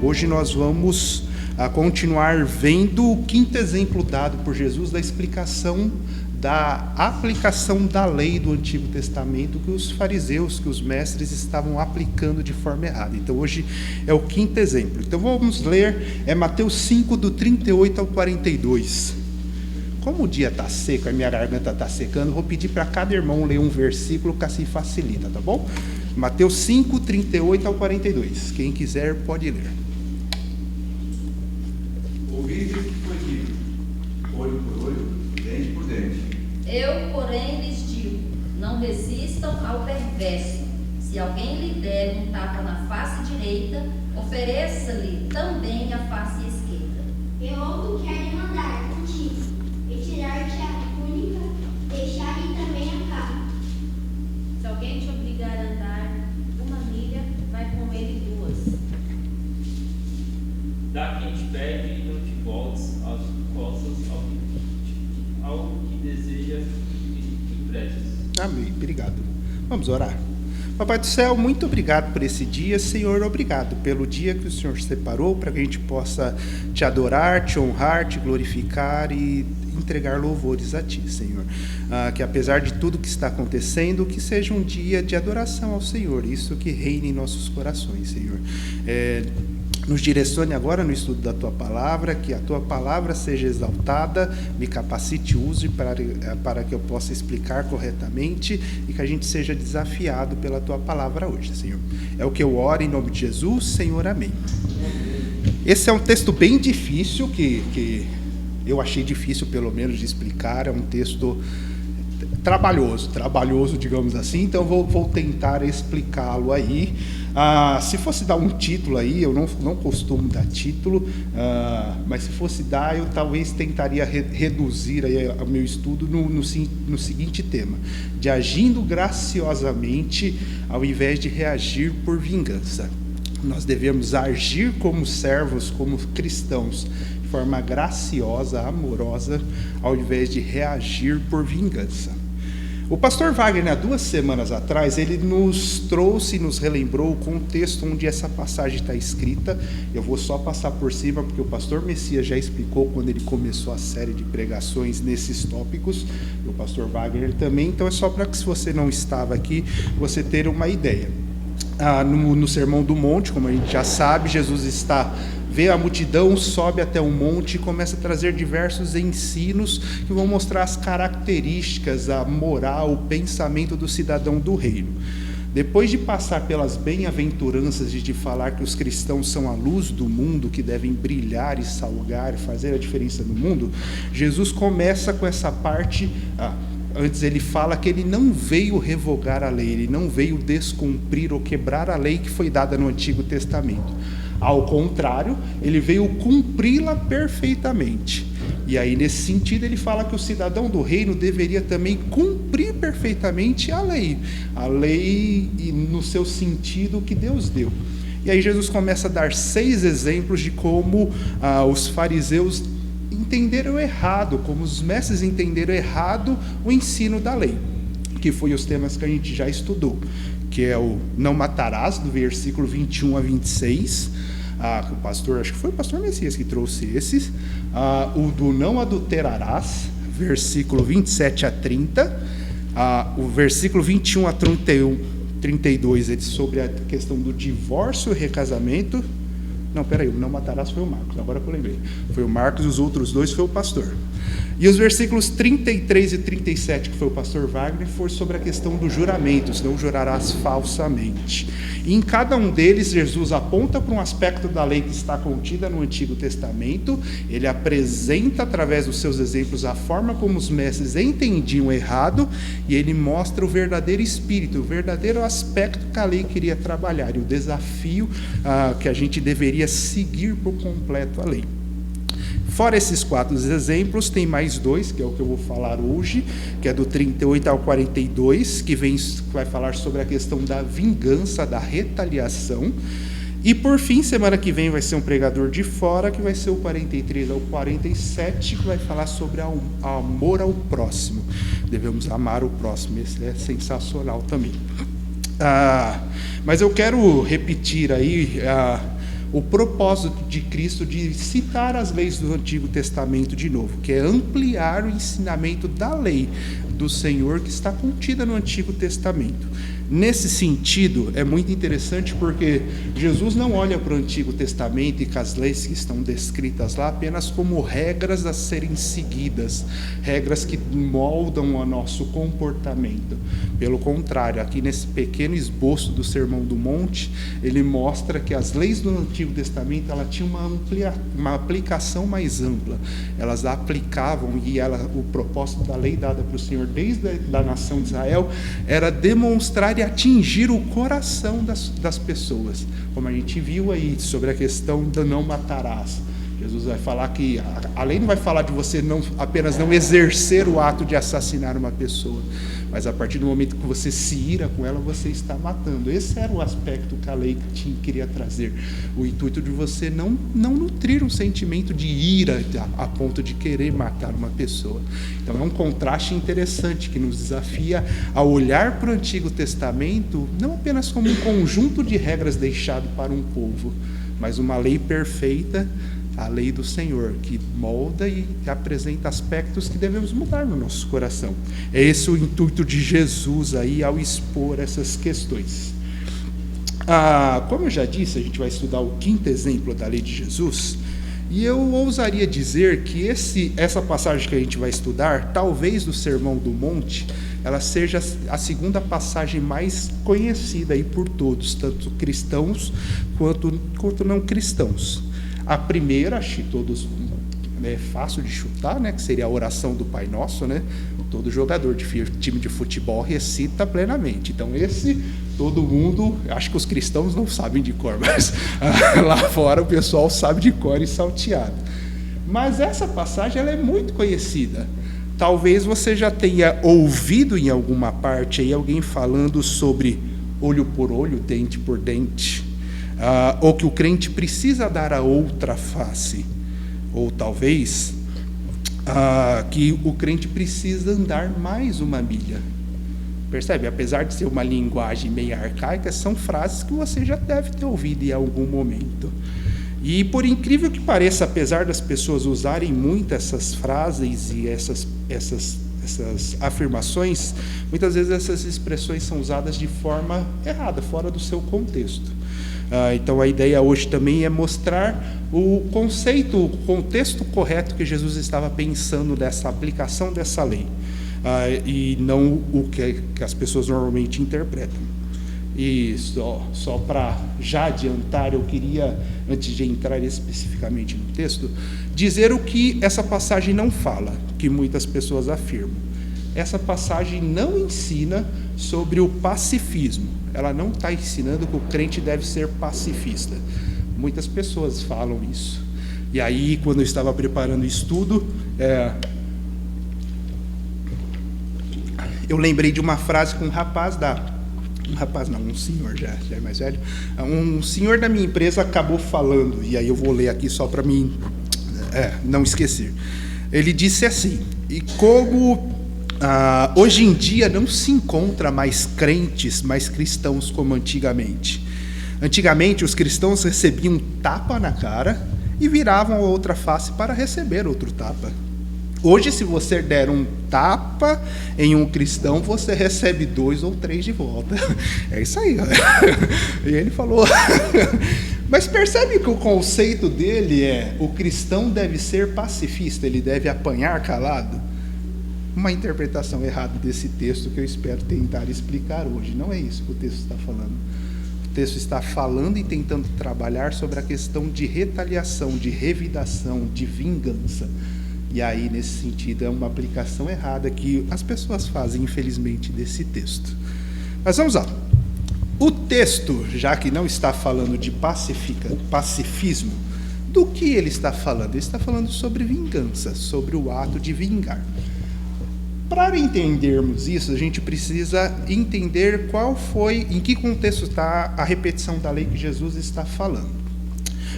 Hoje nós vamos continuar vendo o quinto exemplo dado por Jesus da explicação da aplicação da lei do Antigo Testamento que os fariseus, que os mestres estavam aplicando de forma errada. Então hoje é o quinto exemplo. Então vamos ler, Mateus 5, do 38 ao 42. Como o dia está seco, a minha garganta está secando, vou pedir para cada irmão ler um versículo que assim facilita, tá bom? Mateus 5, 38 ao 42. Quem quiser pode ler. Ouviste o que foi dito, olho por olho, dente por dente. Eu, porém, lhes digo, não resistam ao perverso. Se alguém lhe der um tapa na face direita, ofereça-lhe também a face esquerda. E outro quer lhe mandar contigo, e tirar-te a túnica, deixar-lhe também a capa. Se alguém te obrigar a andar uma milha, vai com ele 2. Dá quem te pede e não te voltes às costas ao que deseja que emprestes. Amém, obrigado. Vamos orar. Papai do céu, muito obrigado por esse dia, Senhor, obrigado pelo dia que o Senhor separou para que a gente possa te adorar, te honrar, te glorificar e entregar louvores a Ti, Senhor. Que apesar de tudo que está acontecendo, que seja um dia de adoração ao Senhor, isso que reine em nossos corações, Senhor. Nos direcione agora no estudo da Tua Palavra, que a Tua Palavra seja exaltada, me capacite e use para que eu possa explicar corretamente e que a gente seja desafiado pela Tua Palavra hoje, Senhor. É o que eu oro em nome de Jesus, Senhor, amém. Esse é um texto bem difícil, que eu achei difícil pelo menos de explicar, é um texto trabalhoso, digamos assim, então vou tentar explicá-lo aí. Se fosse dar um título aí, eu não costumo dar título, mas se fosse dar, eu talvez tentaria reduzir aí o meu estudo no seguinte tema: de agindo graciosamente ao invés de reagir por vingança. Nós devemos agir como servos, como cristãos, de forma graciosa, amorosa, ao invés de reagir por vingança. O pastor Wagner, há 2 semanas atrás, ele nos trouxe, nos relembrou o contexto onde essa passagem está escrita. Eu vou só passar por cima, porque o pastor Messias já explicou quando ele começou a série de pregações nesses tópicos, e o pastor Wagner também, então é só para que, se você não estava aqui, você ter uma ideia. No Sermão do Monte, como a gente já sabe, Jesus vê a multidão, sobe até um monte e começa a trazer diversos ensinos que vão mostrar as características, a moral, o pensamento do cidadão do reino. Depois de passar pelas bem-aventuranças de falar que os cristãos são a luz do mundo, que devem brilhar e salgar, fazer a diferença no mundo, Jesus começa com essa parte. Antes ele fala que ele não veio revogar a lei, ele não veio descumprir ou quebrar a lei que foi dada no Antigo Testamento. Ao contrário, ele veio cumpri-la perfeitamente. E aí, nesse sentido, ele fala que o cidadão do reino deveria também cumprir perfeitamente a lei no seu sentido que Deus deu. E aí Jesus começa a dar 6 exemplos de como os fariseus entenderam errado, como os mestres entenderam errado o ensino da lei, que foi os temas que a gente já estudou, que é o não matarás, do versículo 21 a 26, o pastor, acho que foi o pastor Messias que trouxe esses, o do não adulterarás, versículo 27 a 30, o versículo 21 a 32, ele sobre a questão do divórcio e recasamento. Não, peraí, o não matarás foi o Marcos, agora que eu lembrei. Foi o Marcos e os outros 2 foi o pastor. E os versículos 33 e 37, que foi o pastor Wagner, foi sobre a questão dos juramentos, não jurarás falsamente. E em cada um deles, Jesus aponta para um aspecto da lei que está contida no Antigo Testamento, ele apresenta através dos seus exemplos a forma como os mestres entendiam errado, e ele mostra o verdadeiro espírito, o verdadeiro aspecto que a lei queria trabalhar, e o desafio que a gente deveria seguir por completo a lei. Fora esses 4 exemplos, tem mais 2, que é o que eu vou falar hoje, que é do 38 ao 42, que vai falar sobre a questão da vingança, da retaliação. E por fim, semana que vem vai ser um pregador de fora, que vai ser o 43 ao 47, que vai falar sobre amor ao próximo. Devemos amar o próximo, esse é sensacional também. Mas eu quero repetir aí o propósito de Cristo de citar as leis do Antigo Testamento de novo, que é ampliar o ensinamento da lei do Senhor que está contida no Antigo Testamento. Nesse sentido, é muito interessante porque Jesus não olha para o Antigo Testamento e com as leis que estão descritas lá apenas como regras a serem seguidas, regras que moldam o nosso comportamento. Pelo contrário, aqui nesse pequeno esboço do Sermão do Monte, ele mostra que as leis do Antigo Testamento ela tinham uma aplicação mais ampla. Elas aplicavam e o propósito da lei dada para o Senhor desde a nação de Israel era demonstrar e atingir o coração das pessoas, como a gente viu aí sobre a questão do não matarás. Jesus vai falar que a lei não vai falar de você apenas não exercer o ato de assassinar uma pessoa, mas a partir do momento que você se ira com ela, você está matando. Esse era o aspecto que a lei queria trazer, o intuito de você não nutrir um sentimento de ira a ponto de querer matar uma pessoa. Então é um contraste interessante que nos desafia a olhar para o Antigo Testamento não apenas como um conjunto de regras deixado para um povo, mas uma lei perfeita, a lei do Senhor, que molda e apresenta aspectos que devemos mudar no nosso coração. É esse o intuito de Jesus aí ao expor essas questões. Como eu já disse, a gente vai estudar o 5º exemplo da lei de Jesus, e eu ousaria dizer que essa passagem que a gente vai estudar, talvez do Sermão do Monte, ela seja a segunda passagem mais conhecida aí por todos, tanto cristãos quanto não cristãos. A primeira, acho que todos é fácil de chutar, né? Que seria a oração do Pai Nosso, né? Todo jogador de time de futebol recita plenamente. Então todo mundo, acho que os cristãos não sabem de cor, mas lá fora o pessoal sabe de cor e salteado. Mas essa passagem ela é muito conhecida. Talvez você já tenha ouvido em alguma parte aí alguém falando sobre olho por olho, dente por dente. Ou que o crente precisa dar a outra face, ou talvez que o crente precisa andar mais uma milha. Percebe? Apesar de ser uma linguagem meio arcaica, são frases que você já deve ter ouvido em algum momento. E por incrível que pareça, apesar das pessoas usarem muito essas frases e essas afirmações, muitas vezes essas expressões são usadas de forma errada, fora do seu contexto. Então a ideia hoje também é mostrar o conceito, o contexto correto que Jesus estava pensando dessa aplicação dessa lei, e não o que as pessoas normalmente interpretam. E só para já adiantar, eu queria, antes de entrar especificamente no texto, dizer o que essa passagem não fala, que muitas pessoas afirmam. Essa passagem não ensina sobre o pacifismo. Ela não está ensinando que o crente deve ser pacifista. Muitas pessoas falam isso. E aí, quando eu estava preparando o estudo, eu lembrei de uma frase que um senhor já é mais velho, um senhor da minha empresa acabou falando, e aí eu vou ler aqui só para mim não esquecer. Ele disse assim: e como hoje em dia não se encontra mais crentes, mais cristãos como antigamente. Antigamente os cristãos recebiam um tapa na cara e viravam a outra face para receber outro tapa. Hoje, se você der um tapa em um cristão, você recebe 2 ou 3 de volta. É isso aí. E ele falou... Mas percebe que o conceito dele o cristão deve ser pacifista, ele deve apanhar calado? Uma interpretação errada desse texto que eu espero tentar explicar hoje. Não é isso que o texto está falando. O texto está falando e tentando trabalhar sobre a questão de retaliação, de revidação, de vingança. E aí, nesse sentido, é uma aplicação errada que as pessoas fazem, infelizmente, desse texto. Mas vamos lá. O texto, já que não está falando de pacifismo, do que ele está falando? Ele está falando sobre vingança, sobre o ato de vingar. Para entendermos isso, a gente precisa entender em que contexto está a repetição da lei que Jesus está falando.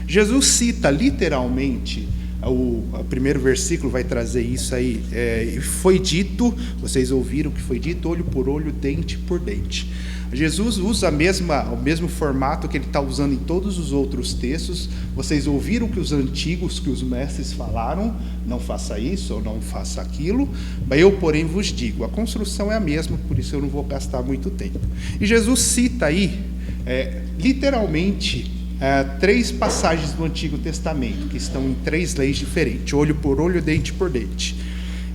Jesus cita literalmente, o primeiro versículo vai trazer isso aí, foi dito, vocês ouviram o que foi dito, olho por olho, dente por dente. Jesus usa o mesmo formato que ele está usando em todos os outros textos. Vocês ouviram que os antigos, que os mestres falaram, não faça isso ou não faça aquilo, mas eu, porém, vos digo. A construção é a mesma, por isso eu não vou gastar muito tempo. E Jesus cita aí, literalmente, 3 passagens do Antigo Testamento, que estão em 3 leis diferentes, olho por olho, dente por dente.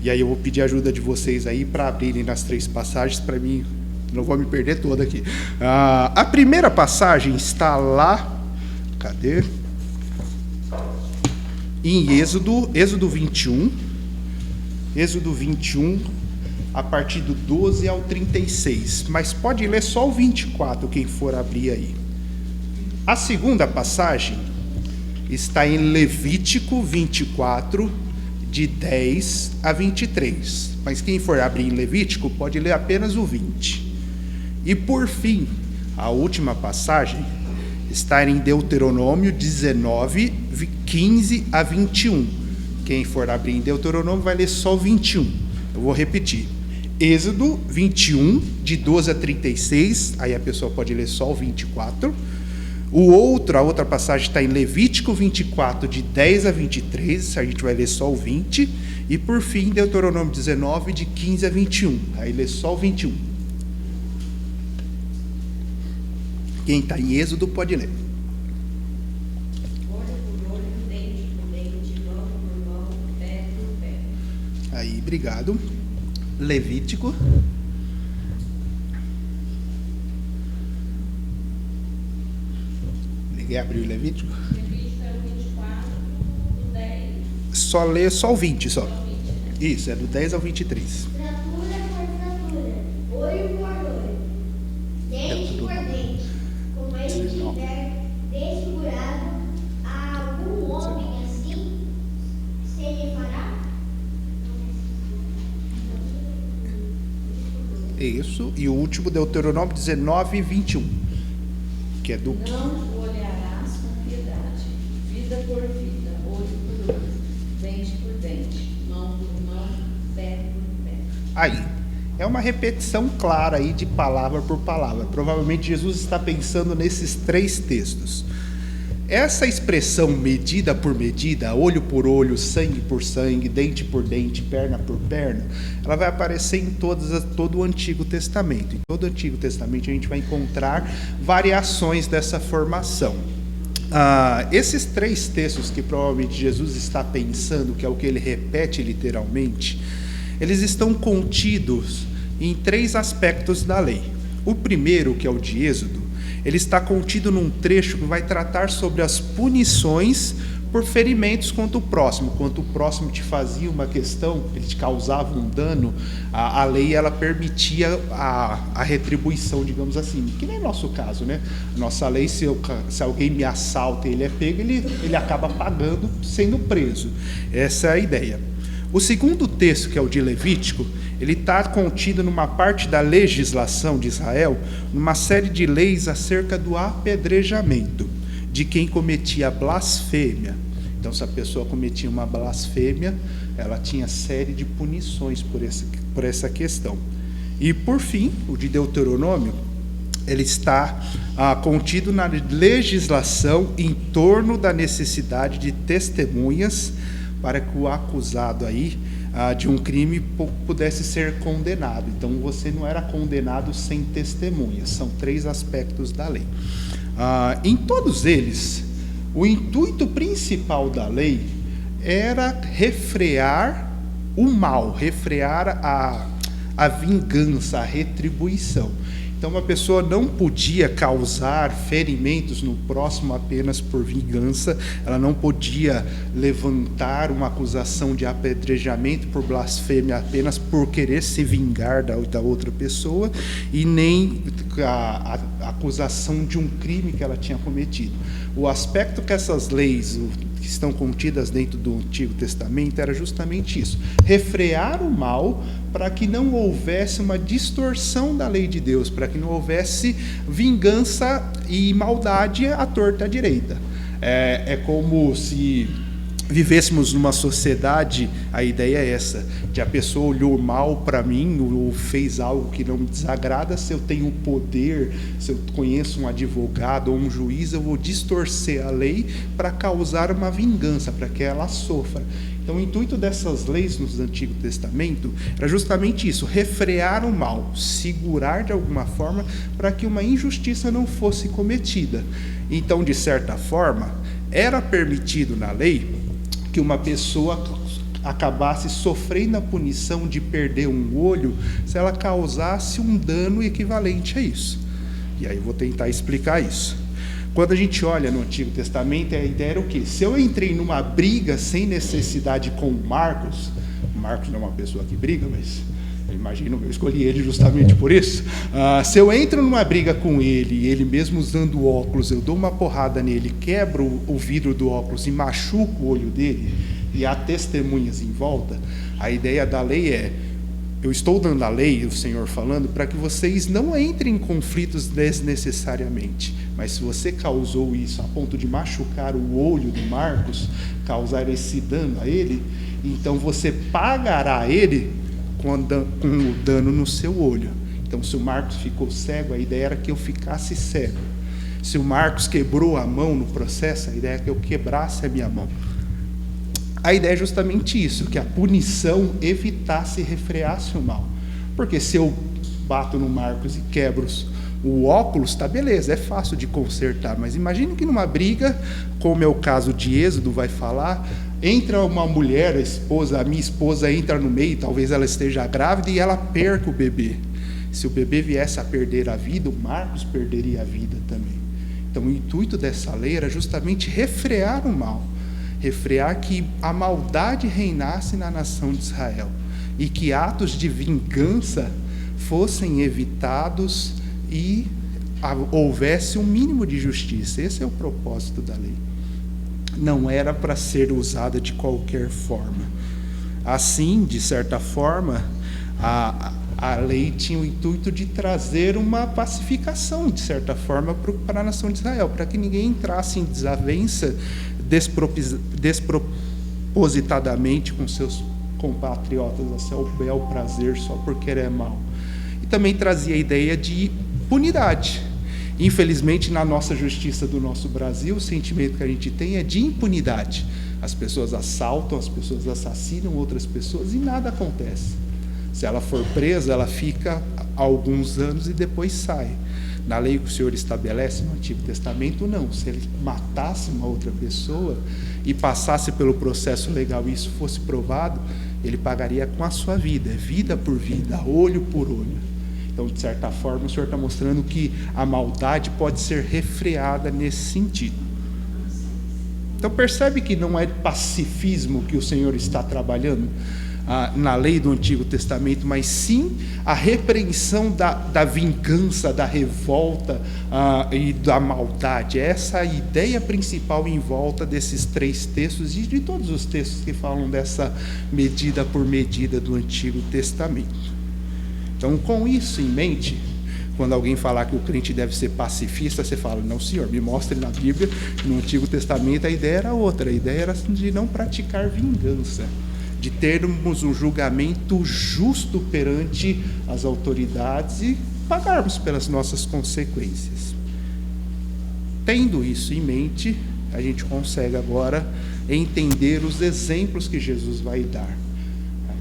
E aí eu vou pedir a ajuda de vocês aí para abrirem nas 3 passagens, para mim, não vou me perder toda aqui. A primeira passagem está lá, cadê? Em Êxodo 21, a partir do 12 ao 36, mas pode ler só o 24, quem for abrir aí. A segunda passagem está em Levítico 24, de 10 a 23. Mas quem for abrir em Levítico pode ler apenas o 20. E por fim, a última passagem está em Deuteronômio 19, 15 a 21. Quem for abrir em Deuteronômio vai ler só o 21. Eu vou repetir. Êxodo 21, de 12 a 36. Aí a pessoa pode ler só o 24. A outra passagem está em Levítico 24, de 10 a 23, a gente vai ler só o 20, e por fim, Deuteronômio 19, de 15 a 21, aí lê só o 21. Quem está em Êxodo pode ler. Olho por olho, dente por dente, mão por mão, pé por pé. Aí, obrigado. Levítico. Ninguém abriu o Levítico? Levítico é o 24, o 10. Só lê só o 20, só. Isso, é do 10 ao 23. Fratura por fratura, olho por olho, dente por dente. Como ele tiver desfigurado a algum homem assim, se ele fará? Isso, e o último, Deuteronômio 19, 21, que é do... Não o olharás com piedade, vida por vida, olho por olho, dente por dente, mão por mão, pé por pé. Aí, é uma repetição clara aí de palavra por palavra. Provavelmente Jesus está pensando nesses 3 textos. Essa expressão medida por medida, olho por olho, sangue por sangue, dente por dente, perna por perna, ela vai aparecer em todo o Antigo Testamento. Em todo o Antigo Testamento a gente vai encontrar variações dessa formação. Esses 3 textos que provavelmente Jesus está pensando, que é o que ele repete literalmente, eles estão contidos em 3 aspectos da lei. O primeiro, que é o de Êxodo, ele está contido num trecho que vai tratar sobre as punições por ferimentos contra o próximo. Quando o próximo te fazia uma questão, ele te causava um dano, a lei ela permitia a retribuição, digamos assim, que nem é nosso caso, né? Nossa lei, se alguém me assalta e ele é pego, ele acaba pagando, sendo preso. Essa é a ideia. O segundo texto, que é o de Levítico, ele está contido numa parte da legislação de Israel, numa série de leis acerca do apedrejamento de quem cometia blasfêmia. Então, se a pessoa cometia uma blasfêmia, ela tinha série de punições por essa questão. E, por fim, o de Deuteronômio, ele está contido na legislação em torno da necessidade de testemunhas para que o acusado aí de um crime pudesse ser condenado. Então, você não era condenado sem testemunhas. São 3 aspectos da lei. Em todos eles, o intuito principal da lei era refrear o mal, refrear a vingança, a retribuição. Então, uma pessoa não podia causar ferimentos no próximo apenas por vingança, ela não podia levantar uma acusação de apedrejamento por blasfêmia apenas por querer se vingar da outra pessoa, e nem a acusação de um crime que ela tinha cometido. O aspecto que essas leis que estão contidas dentro do Antigo Testamento era justamente isso: refrear o mal para que não houvesse uma distorção da lei de Deus, para que não houvesse vingança e maldade à torta à direita. É como se vivêssemos numa sociedade, a ideia é essa, de a pessoa olhou mal para mim ou fez algo que não me desagrada, se eu tenho poder, se eu conheço um advogado ou um juiz, eu vou distorcer a lei para causar uma vingança, para que ela sofra. Então, o intuito dessas leis no Antigo Testamento era justamente isso, refrear o mal, segurar de alguma forma para que uma injustiça não fosse cometida. Então, de certa forma, era permitido na lei que uma pessoa acabasse sofrendo a punição de perder um olho se ela causasse um dano equivalente a isso. E aí eu vou tentar explicar isso. Quando a gente olha no Antigo Testamento, a ideia era o quê? Se eu entrei numa briga sem necessidade com o Marcos não é uma pessoa que briga, mas eu imagino, eu escolhi ele justamente por isso. Se eu entro numa briga com ele, e ele mesmo usando óculos, eu dou uma porrada nele, quebro o vidro do óculos e machuco o olho dele, e há testemunhas em volta, a ideia da lei é, eu estou dando a lei, o Senhor falando, para que vocês não entrem em conflitos desnecessariamente. Mas se você causou isso a ponto de machucar o olho do Marcos, causar esse dano a ele, então você pagará a ele com o dano no seu olho. Então, se o Marcos ficou cego, a ideia era que eu ficasse cego. Se o Marcos quebrou a mão no processo, a ideia é que eu quebrasse a minha mão. A ideia é justamente isso, que a punição evitasse e refreasse o mal. Porque se eu bato no Marcos e quebro o óculos, tá beleza, é fácil de consertar, mas imagine que numa briga, como é o caso de Êxodo vai falar, entra uma mulher, a minha esposa entra no meio, talvez ela esteja grávida e ela perca o bebê. Se o bebê viesse a perder a vida, o Marcos perderia a vida também. Então o intuito dessa lei era justamente refrear o mal, refrear que a maldade reinasse na nação de Israel e que atos de vingança fossem evitados e houvesse um mínimo de justiça. Esse é o propósito da lei. Não era para ser usada de qualquer forma. Assim, de certa forma, a lei tinha o intuito de trazer uma pacificação, de certa forma, para a nação de Israel, para que ninguém entrasse em desavença despropositadamente com seus compatriotas a seu bel prazer só porque ele é mau. E também trazia a ideia de punidade. Infelizmente, na nossa justiça do nosso Brasil, o sentimento que a gente tem é de impunidade. As pessoas assaltam, as pessoas assassinam outras pessoas e nada acontece. Se ela for presa, ela fica alguns anos e depois sai. Na lei que o Senhor estabelece no Antigo Testamento, não. Se ele matasse uma outra pessoa e passasse pelo processo legal e isso fosse provado, ele pagaria com a sua vida, vida por vida, olho por olho. Então, de certa forma, o Senhor está mostrando que a maldade pode ser refreada nesse sentido. Então, percebe que não é pacifismo que o Senhor está trabalhando na lei do Antigo Testamento, mas sim a repreensão da vingança, da revolta e da maldade. Essa é a ideia principal em volta desses 3 textos e de todos os textos que falam dessa medida por medida do Antigo Testamento. Então, com isso em mente, quando alguém falar que o crente deve ser pacifista, você fala, não, senhor, me mostre na Bíblia, no Antigo Testamento a ideia era outra, a ideia era de não praticar vingança, de termos um julgamento justo perante as autoridades e pagarmos pelas nossas consequências. Tendo isso em mente, a gente consegue agora entender os exemplos que Jesus vai dar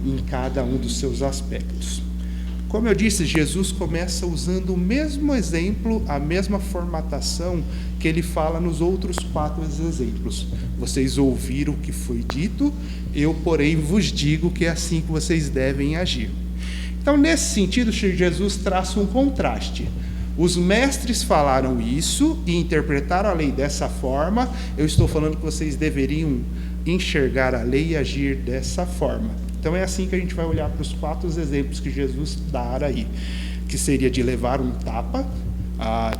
em cada um dos seus aspectos. Como eu disse, Jesus começa usando o mesmo exemplo, a mesma formatação que ele fala nos outros 4 exemplos. Vocês ouviram o que foi dito, eu, porém, vos digo que é assim que vocês devem agir. Então, nesse sentido, Jesus traça um contraste. Os mestres falaram isso e interpretaram a lei dessa forma, eu estou falando que vocês deveriam enxergar a lei e agir dessa forma. Então é assim que a gente vai olhar para os 4 exemplos que Jesus dá aí, que seria de levar um tapa,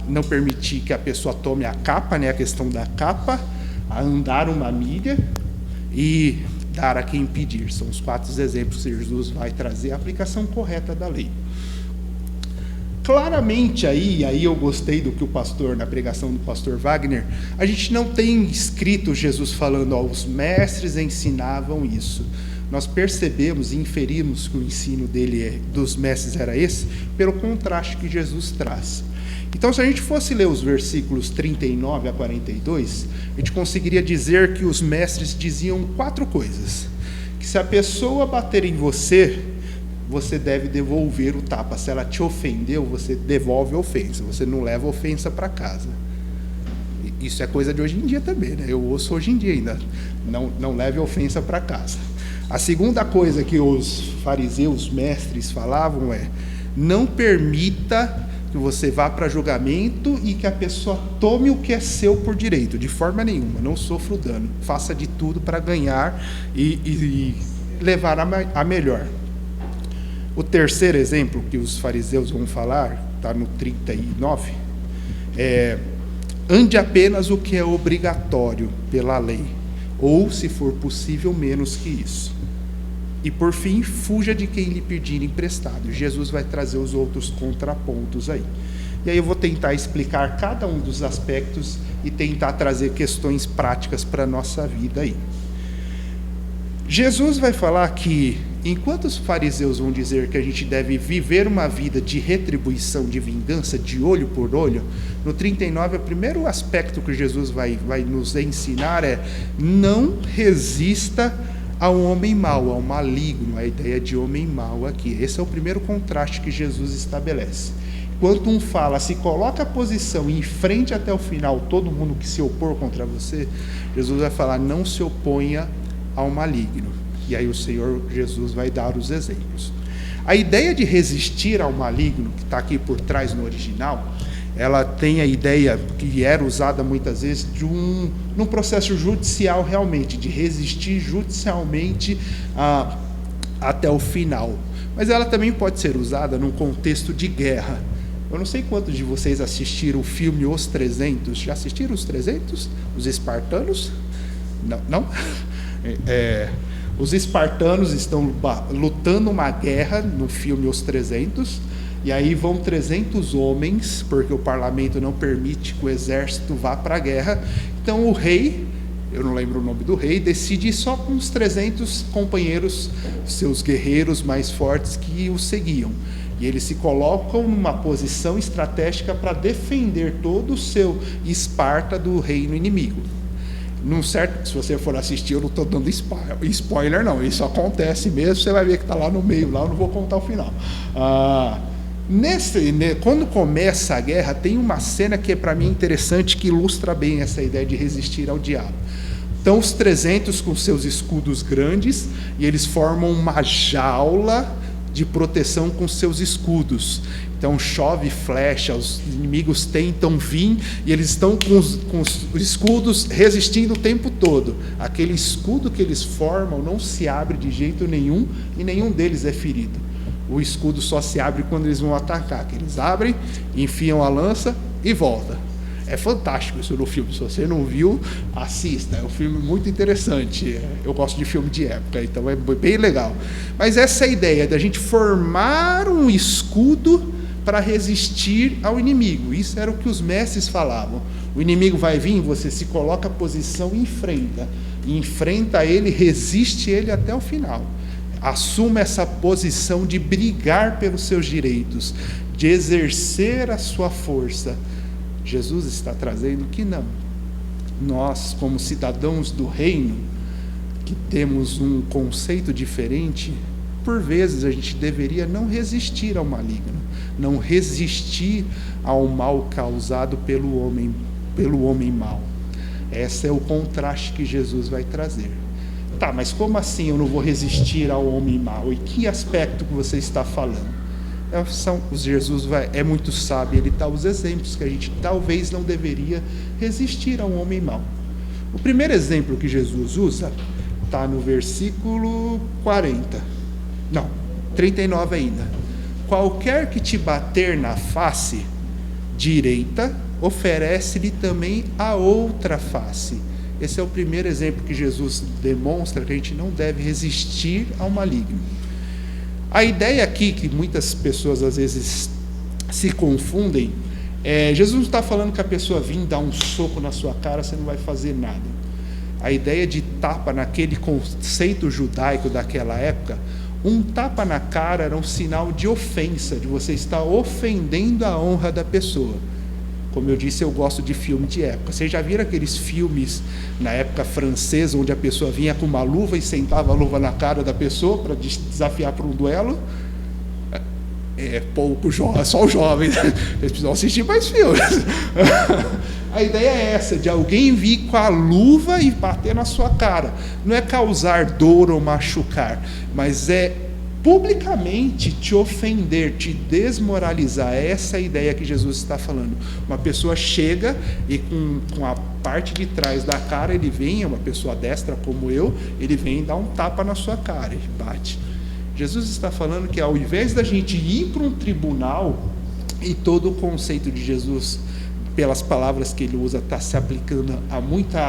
não permitir que a pessoa tome a capa, né, a questão da capa, andar uma milha e dar a quem pedir. São os 4 exemplos que Jesus vai trazer a aplicação correta da lei. claramente aí eu gostei do que o pastor, na pregação do pastor Wagner, a gente não tem escrito Jesus falando, ó, os mestres ensinavam isso. Nós percebemos e inferimos que o ensino dele, dos mestres, era esse, pelo contraste que Jesus traz. Então, se a gente fosse ler os versículos 39 a 42, a gente conseguiria dizer que os mestres diziam 4 coisas. Que se a pessoa bater em você, você deve devolver o tapa. Se ela te ofendeu, você devolve a ofensa. Você não leva a ofensa para casa. Isso é coisa de hoje em dia também, né? Eu ouço hoje em dia ainda. Não leve a ofensa para casa. A segunda coisa que os fariseus, mestres, falavam é: não permita que você vá para julgamento e que a pessoa tome o que é seu por direito, de forma nenhuma, não sofra o dano. Faça de tudo para ganhar e levar a melhor. O terceiro exemplo que os fariseus vão falar, está no 39, ande apenas o que é obrigatório pela lei, ou, se for possível, menos que isso. E, por fim, fuja de quem lhe pedir emprestado. Jesus vai trazer os outros contrapontos aí. E aí eu vou tentar explicar cada um dos aspectos e tentar trazer questões práticas para a nossa vida aí. Jesus vai falar que, enquanto os fariseus vão dizer que a gente deve viver uma vida de retribuição, de vingança, de olho por olho, no 39, o primeiro aspecto que Jesus vai nos ensinar é: não resista ao homem mau, ao maligno, a ideia de homem mau aqui. Esse é o primeiro contraste que Jesus estabelece. Enquanto um fala, se coloca a posição e enfrente até o final todo mundo que se opor contra você, Jesus vai falar: não se oponha ao maligno. E aí o Senhor Jesus vai dar os exemplos. A ideia de resistir ao maligno, que está aqui por trás no original, ela tem a ideia, que era usada muitas vezes, de num processo judicial realmente, de resistir judicialmente até o final. Mas ela também pode ser usada num contexto de guerra. Eu não sei quantos de vocês assistiram o filme Os 300. Já assistiram Os 300? Os espartanos? Não? Os espartanos estão lutando uma guerra no filme Os 300, e aí vão 300 homens, porque o parlamento não permite que o exército vá para a guerra. Então o rei, eu não lembro o nome do rei, decide ir só com os 300 companheiros, seus guerreiros mais fortes que o seguiam. E eles se colocam numa posição estratégica para defender todo o seu Esparta do reino inimigo. Num certo, se você for assistir, eu não estou dando spoiler não, isso acontece mesmo, você vai ver que está lá no meio, lá eu não vou contar o final. Quando começa a guerra, tem uma cena que é para mim interessante, que ilustra bem essa ideia de resistir ao diabo. Então os 300 com seus escudos grandes, e eles formam uma jaula de proteção com seus escudos. Então chove flecha, os inimigos tentam vir, e eles estão com os escudos resistindo o tempo todo. Aquele escudo que eles formam não se abre de jeito nenhum, e nenhum deles é ferido. O escudo só se abre quando eles vão atacar, que eles abrem, enfiam a lança e volta. É fantástico isso no filme. Se você não viu, assista. É um filme muito interessante. Eu gosto de filme de época, então é bem legal. Mas essa é a ideia da gente formar um escudo para resistir ao inimigo. Isso era o que os mestres falavam. O inimigo vai vir, você se coloca a posição e enfrenta. E enfrenta ele, resiste ele até o final. Assuma essa posição de brigar pelos seus direitos, de exercer a sua força. Jesus está trazendo que não. Nós, como cidadãos do reino, que temos um conceito diferente, por vezes a gente deveria não resistir ao maligno, não resistir ao mal causado pelo homem mau. Esse é o contraste que Jesus vai trazer. Tá, mas como assim eu não vou resistir ao homem mau? E que aspecto que você está falando? Jesus é muito sábio, ele dá os exemplos que a gente talvez não deveria resistir a um homem mau. O primeiro exemplo que Jesus usa está no versículo 39 ainda. Qualquer que te bater na face direita, oferece-lhe também a outra face. Esse é o primeiro exemplo que Jesus demonstra que a gente não deve resistir ao maligno. A ideia aqui, que muitas pessoas às vezes se confundem. Jesus não está falando que a pessoa vir dar um soco na sua cara, você não vai fazer nada. A ideia de tapa, naquele conceito judaico daquela época, um tapa na cara era um sinal de ofensa, de você estar ofendendo a honra da pessoa. Como eu disse, eu gosto de filme de época. Vocês já viram aqueles filmes na época francesa, onde a pessoa vinha com uma luva e sentava a luva na cara da pessoa para desafiar para um duelo? Pouco jovem, só os jovens. Eles precisam assistir mais filmes. A ideia é essa, de alguém vir com a luva e bater na sua cara. Não é causar dor ou machucar, mas é publicamente te ofender, te desmoralizar. Essa é a ideia que Jesus está falando. Uma pessoa chega e com a parte de trás da cara, ele vem, é uma pessoa destra como eu, ele vem dar um tapa na sua cara e bate. Jesus está falando que ao invés da gente ir para um tribunal, e todo o conceito de Jesus, pelas palavras que ele usa, está se aplicando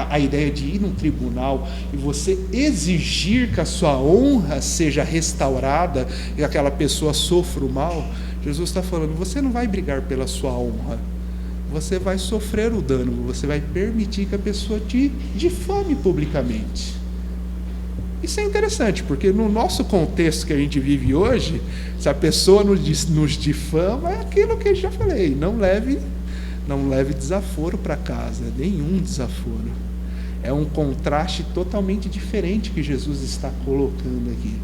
a ideia de ir num tribunal e você exigir que a sua honra seja restaurada e aquela pessoa sofra o mal. Jesus está falando, você não vai brigar pela sua honra, você vai sofrer o dano, você vai permitir que a pessoa te difame publicamente. Isso é interessante, porque no nosso contexto que a gente vive hoje, se a pessoa nos difama, é aquilo que eu já falei, não leve desaforo para casa, nenhum desaforo. É um contraste totalmente diferente que Jesus está colocando aqui.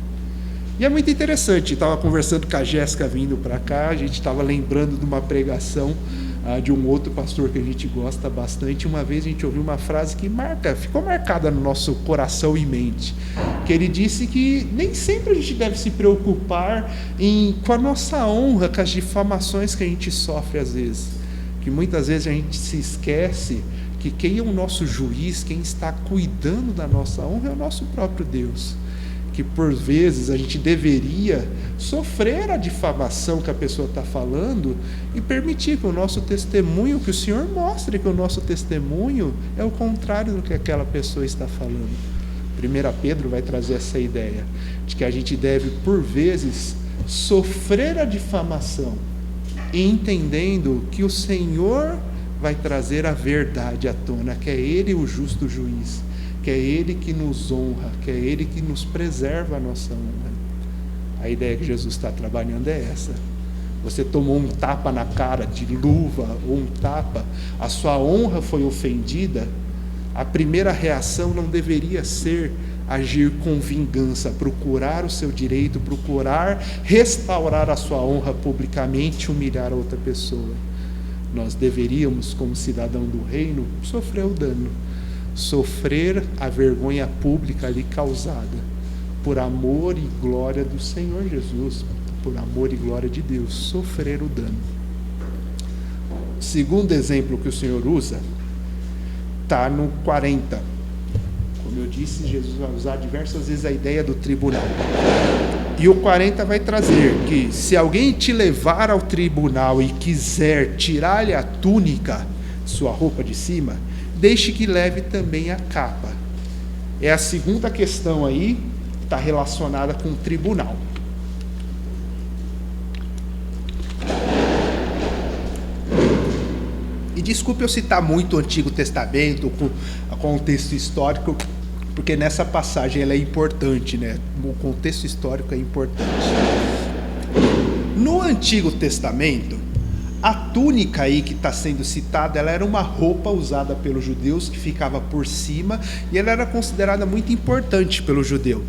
E é muito interessante, estava conversando com a Jéssica vindo para cá, a gente estava lembrando de uma pregação de um outro pastor que a gente gosta bastante. Uma vez a gente ouviu uma frase que ficou marcada no nosso coração e mente, que ele disse que nem sempre a gente deve se preocupar com a nossa honra, com as difamações que a gente sofre às vezes, que muitas vezes a gente se esquece que quem é o nosso juiz, quem está cuidando da nossa honra é o nosso próprio Deus, que por vezes a gente deveria sofrer a difamação que a pessoa está falando e permitir que o nosso testemunho, que o Senhor mostre que o nosso testemunho é o contrário do que aquela pessoa está falando. 1 Pedro vai trazer essa ideia de que a gente deve, por vezes, sofrer a difamação, entendendo que o Senhor vai trazer a verdade à tona, que é Ele o justo juiz, que é Ele que nos honra, que é Ele que nos preserva a nossa honra. A ideia que Jesus está trabalhando é essa. Você tomou um tapa na cara de luva ou um tapa, a sua honra foi ofendida, a primeira reação não deveria ser agir com vingança, procurar o seu direito, procurar restaurar a sua honra publicamente, humilhar a outra pessoa. Nós deveríamos, como cidadão do reino, sofrer o dano, sofrer a vergonha pública ali causada, por amor e glória do Senhor Jesus, por amor e glória de Deus, sofrer o dano. O segundo exemplo que o Senhor usa está no 40. Como eu disse, Jesus vai usar diversas vezes a ideia do tribunal. E o 40 vai trazer que se alguém te levar ao tribunal e quiser tirar-lhe a túnica, sua roupa de cima, deixe que leve também a capa. É a segunda questão aí, está relacionada com o tribunal. E desculpe eu citar muito o Antigo Testamento, com o contexto histórico, porque nessa passagem ela é importante, né? O contexto histórico é importante. No Antigo Testamento, a túnica aí que está sendo citada, ela era uma roupa usada pelos judeus que ficava por cima e ela era considerada muito importante pelo judeu.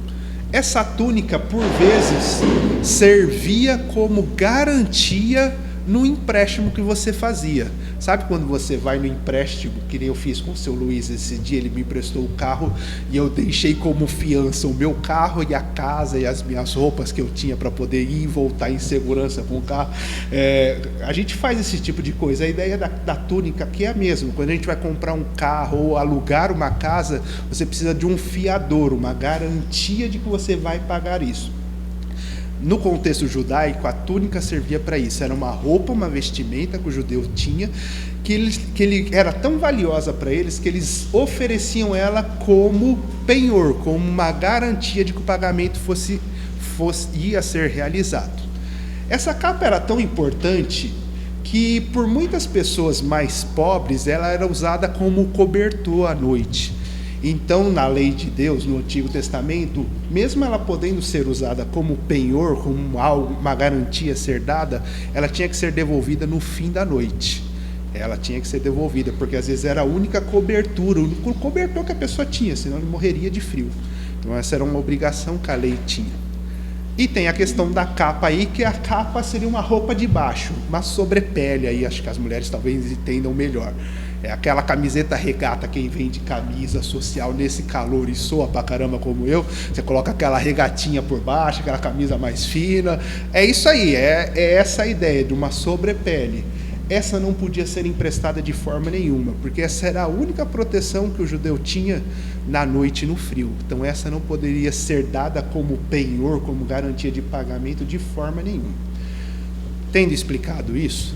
Essa túnica, por vezes, servia como garantia no empréstimo que você fazia. Sabe quando você vai no empréstimo, que nem eu fiz com o seu Luiz esse dia, ele me emprestou o carro e eu deixei como fiança o meu carro e a casa e as minhas roupas que eu tinha para poder ir e voltar em segurança com o carro. A gente faz esse tipo de coisa. A ideia da túnica aqui é a mesma. Quando a gente vai comprar um carro ou alugar uma casa, você precisa de um fiador, uma garantia de que você vai pagar isso. No contexto judaico, a túnica servia para isso. Era uma roupa, uma vestimenta que o judeu tinha, que ele era tão valiosa para eles que eles ofereciam ela como penhor, como uma garantia de que o pagamento ia ser realizado. Essa capa era tão importante que por muitas pessoas mais pobres, ela era usada como cobertor à noite. Então, na lei de Deus, no Antigo Testamento, mesmo ela podendo ser usada como penhor, como algo, uma garantia a ser dada, ela tinha que ser devolvida no fim da noite. Ela tinha que ser devolvida, porque às vezes era a única cobertura, o único cobertor que a pessoa tinha, senão ele morreria de frio. Então essa era uma obrigação que a lei tinha. E tem a questão da capa aí, que a capa seria uma roupa de baixo, uma sobrepele aí, acho que as mulheres talvez entendam melhor. É aquela camiseta regata, quem vende camisa social nesse calor e soa pra caramba como eu, você coloca aquela regatinha por baixo, aquela camisa mais fina. É isso aí, é essa a ideia de uma sobrepele. Essa não podia ser emprestada de forma nenhuma, porque essa era a única proteção que o judeu tinha na noite no frio. Então essa não poderia ser dada como penhor, como garantia de pagamento de forma nenhuma. Tendo explicado isso,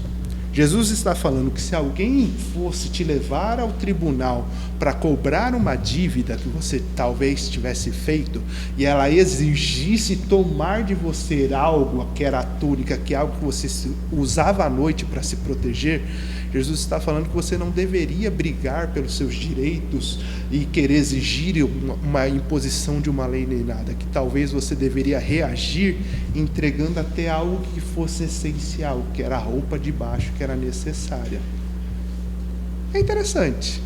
Jesus está falando que se alguém fosse te levar ao tribunal para cobrar uma dívida que você talvez tivesse feito, e ela exigisse tomar de você algo, que era a túnica, que é algo que você usava à noite para se proteger, Jesus está falando que você não deveria brigar pelos seus direitos e querer exigir uma imposição de uma lei nem nada, que talvez você deveria reagir entregando até algo que fosse essencial, que era a roupa de baixo, que era necessária. É interessante,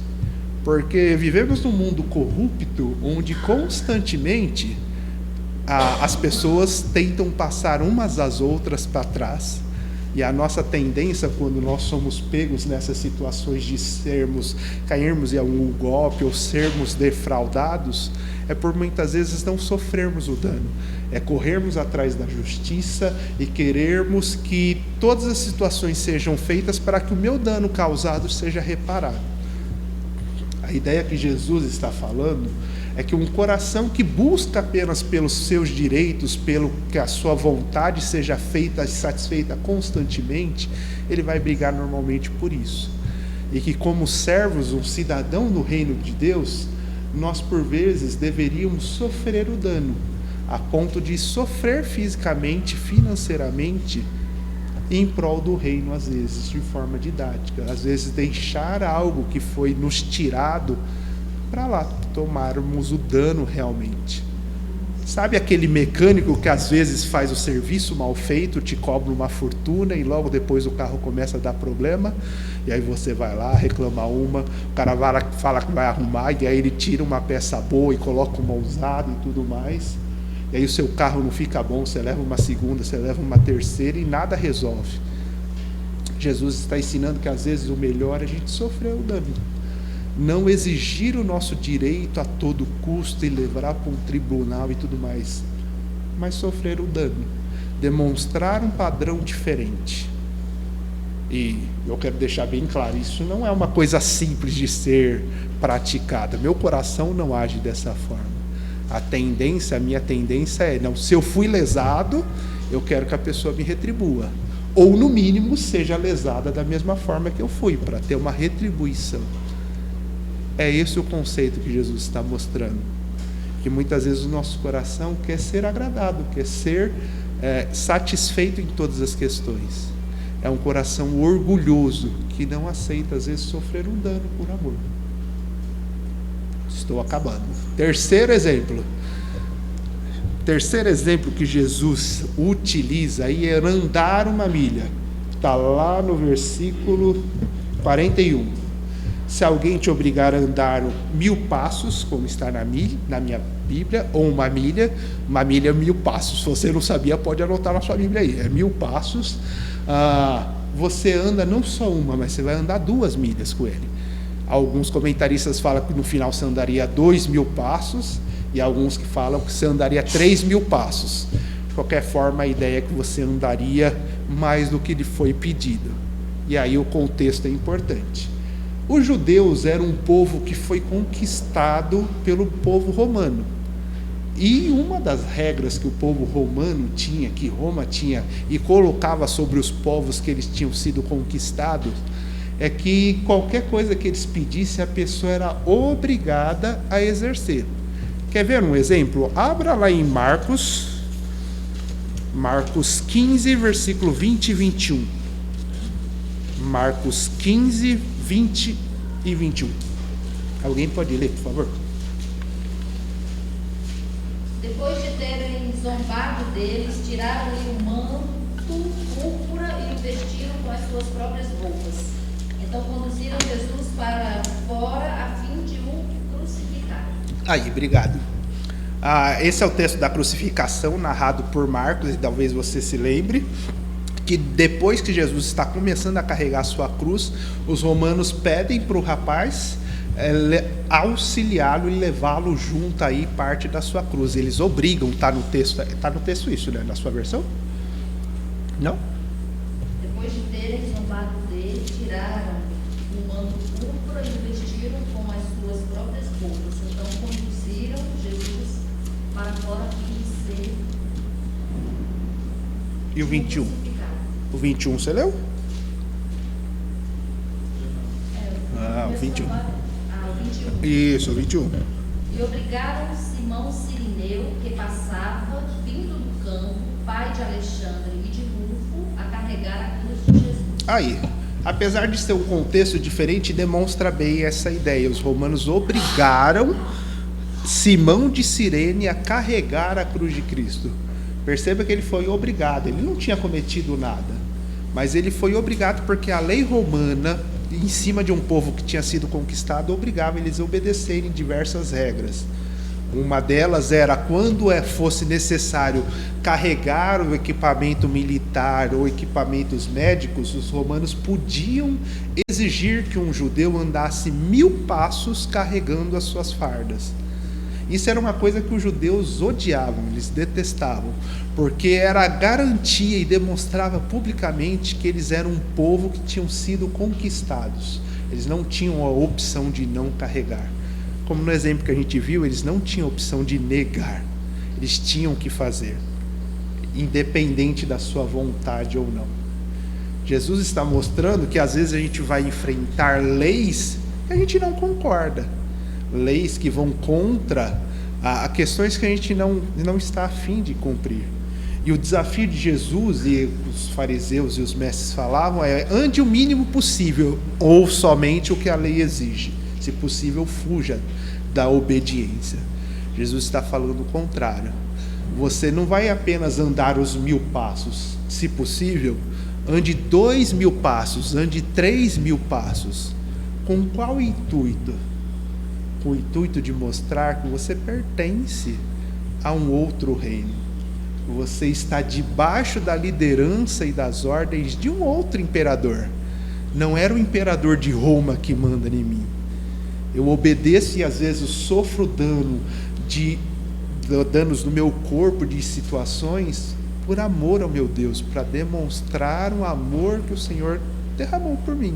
porque vivemos num mundo corrupto, onde constantemente as pessoas tentam passar umas às outras para trás. E a nossa tendência, quando nós somos pegos nessas situações de cairmos em algum golpe ou sermos defraudados, é por muitas vezes não sofrermos o dano, é corrermos atrás da justiça e querermos que todas as situações sejam feitas para que o meu dano causado seja reparado. A ideia que Jesus está falando é que um coração que busca apenas pelos seus direitos, pelo que a sua vontade seja feita e satisfeita constantemente, ele vai brigar normalmente por isso. E que como servos, um cidadão do reino de Deus, nós por vezes deveríamos sofrer o dano, a ponto de sofrer fisicamente, financeiramente, em prol do reino, às vezes, de forma didática. Às vezes deixar algo que foi nos tirado para lá tomarmos o dano realmente. Sabe aquele mecânico que às vezes faz o serviço mal feito, te cobra uma fortuna e logo depois o carro começa a dar problema, e aí você vai lá, reclama o cara fala que vai arrumar, e aí ele tira uma peça boa e coloca uma usada e tudo mais, e aí o seu carro não fica bom, você leva uma segunda, você leva uma terceira e nada resolve. Jesus está ensinando que às vezes o melhor é a gente sofrer o dano. Não exigir o nosso direito a todo custo e levar para um tribunal e tudo mais, mas sofrer o dano, demonstrar um padrão diferente. E eu quero deixar bem claro, isso não é uma coisa simples de ser praticada. Meu coração não age dessa forma. A minha tendência é, não, se eu fui lesado, eu quero que a pessoa me retribua. Ou no mínimo seja lesada da mesma forma que eu fui, para ter uma retribuição. É esse o conceito que Jesus está mostrando, que muitas vezes o nosso coração quer ser agradado, quer ser satisfeito em todas as questões. É um coração orgulhoso, que não aceita às vezes sofrer um dano por amor. Estou acabando. Terceiro exemplo que Jesus utiliza aí é andar uma milha. Está lá no versículo 41. Se alguém te obrigar a andar 1000 passos, como está na minha Bíblia, ou uma milha é 1000 passos. Se você não sabia, pode anotar na sua Bíblia aí. É 1000 passos. Você anda não só uma, mas você vai andar 2 milhas com ele. Alguns comentaristas falam que no final você andaria 2000 passos, e alguns que falam que você andaria 3000 passos. De qualquer forma, a ideia é que você andaria mais do que lhe foi pedido. E aí o contexto é importante. Os judeus eram um povo que foi conquistado pelo povo romano. E uma das regras que o povo romano tinha, que Roma tinha e colocava sobre os povos que eles tinham sido conquistados, é que qualquer coisa que eles pedissem, a pessoa era obrigada a exercer. Quer ver um exemplo? Abra lá em Marcos 15, versículo 20 e 21. Marcos 15, 20 e 21. Alguém pode ler, por favor? Depois de terem zombado deles, tiraram-lhe o manto púrpura e o vestiram com as suas próprias roupas. Então conduziram Jesus para fora a fim de o crucificar. Aí, obrigado. Esse é o texto da crucificação narrado por Marcos, e talvez você se lembre que depois que Jesus está começando a carregar a sua cruz, os romanos pedem para o rapaz auxiliá-lo e levá-lo junto aí parte da sua cruz. Eles obrigam, está no texto isso, né? Na sua versão? Não? Depois de terem zombado dele, tiraram o manto púrpura e o vestiram com as suas próprias roupas. Então conduziram Jesus para fora a fim de ser E o 21? crucificado. O 21 você leu? O 21. O 21. Isso, o 21. E obrigaram Simão Cirineu, que passava, vindo do campo, pai de Alexandre e de Rufo, a carregar a cruz de Jesus. Aí, apesar de ser um contexto diferente, demonstra bem essa ideia. Os romanos obrigaram Simão de Cirene a carregar a cruz de Cristo. Perceba que ele foi obrigado, ele não tinha cometido nada, mas ele foi obrigado porque a lei romana, em cima de um povo que tinha sido conquistado, obrigava eles a obedecerem diversas regras. Uma delas era, quando fosse necessário carregar o equipamento militar ou equipamentos médicos, os romanos podiam exigir que um judeu andasse 1000 passos carregando as suas fardas. Isso era uma coisa que os judeus odiavam, eles detestavam, porque era a garantia e demonstrava publicamente que eles eram um povo que tinham sido conquistados. Eles não tinham a opção de não carregar. Como no exemplo que a gente viu, eles não tinham a opção de negar. Eles tinham que fazer, independente da sua vontade ou não. Jesus está mostrando que às vezes a gente vai enfrentar leis que a gente não concorda. Leis que vão contra a questões que a gente não está a fim de cumprir. E o desafio de Jesus, e os fariseus e os mestres falavam, é: ande o mínimo possível, ou somente o que a lei exige. Se possível, fuja da obediência. Jesus está falando o contrário. Você não vai apenas andar os 1000 passos. Se possível, ande 2000 passos, ande 3000 passos. Com qual intuito? Com o intuito de mostrar que você pertence a um outro reino. Você está debaixo da liderança e das ordens de um outro imperador. Não era o imperador de Roma que manda em mim. Eu obedeço e às vezes sofro danos no meu corpo de situações por amor ao meu Deus, para demonstrar um amor que o Senhor derramou por mim.